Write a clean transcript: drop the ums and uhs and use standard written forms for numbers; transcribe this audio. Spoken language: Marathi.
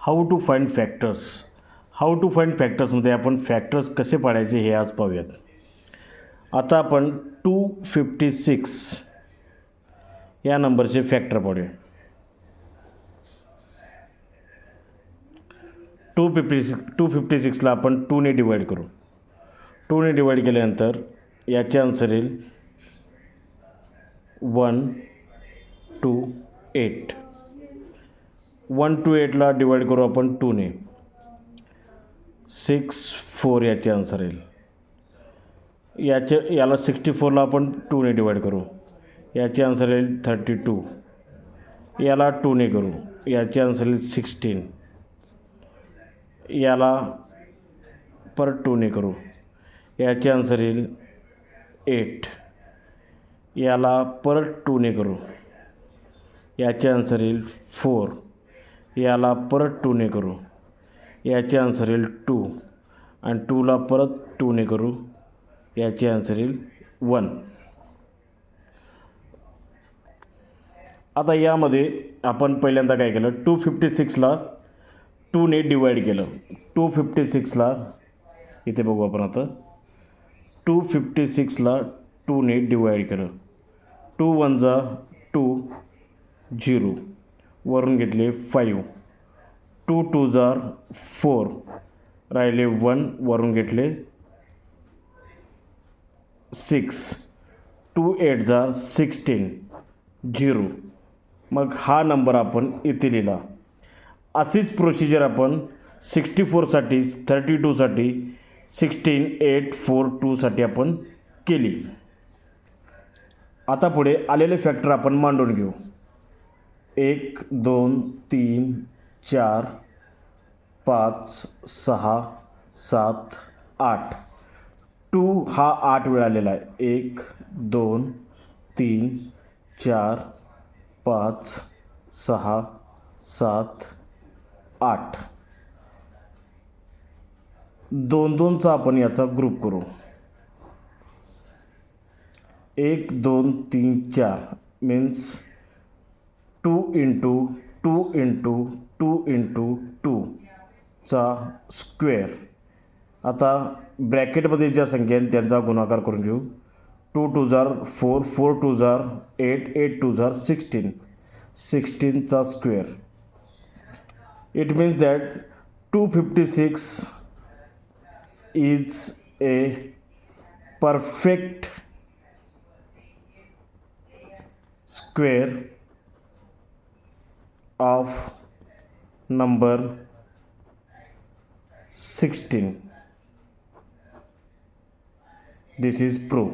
How to find factors. How to find फॅक्टर्समध्ये आपण फॅक्टर्स कसे पाडायचे हे आज पाहूयात. आता आपण 256 या नंबरचे फॅक्टर पाडूया. 256ला आपण 2ने डिवाईड करू. 2ने डिवाईड केल्यानंतर याचे आन्सर येईल 1 2 8. 1 to 8ला डिवाईड करू आपण 2ने. 6 4 याचे आन्सर येईल. याला 64ला आपण 2ने डिवाईड करू. याचे आन्सर येईल 32. याला 2ने करू. याचे आन्सर येईल 16. याला परत 2ने करू. याचे आन्सर येईल 8. याला परत 2ने करू. याचे आन्सर येईल 4. याला परत 2ने करू. याचे आन्सर येईल 2 आणि 2ला परत 2ने करू. याचे आन्सर येईल 1. आता यामध्ये आपण पहिल्यांदा काय केलं, 256ला 2ने डिवाईड केलं. 256ला इथे बघू आपण. आता 256ला 2ने डिवाईड केलं. 2 1 जा 2 0 वरून घेतले 5. 2 2 जा 4 राहिले 1 वरून घेतले 6. 2 8 जा 16 0. मग हा नंबर आपण इथे लिहिला. अशीच प्रोसिजर आपण 64साठी 32साठी 16 8 4 2साठी आपण केली. आता पुढे आलेले फॅक्टर आपण मांडून घेऊ. 1 2 3 4 5 6 7 8. 2 हा 8 वेळा आलेला आहे. 1 2 3 4 5 6 7 8. 2 2चा आपण याचा ग्रुप करू. 1 2 3 4 मीन्स 2 इंटू 2 इंटू 2 इंटू 2चा स्क्वेअर. आता ब्रॅकेटमध्ये ज्या संख्या आहेत त्यांचा गुणाकार करून घेऊ. 2 2 जार 4 4 2 जार 8 8 2 जार 16 16चा square. It means that 256 is a perfect square of number 16. This is proof.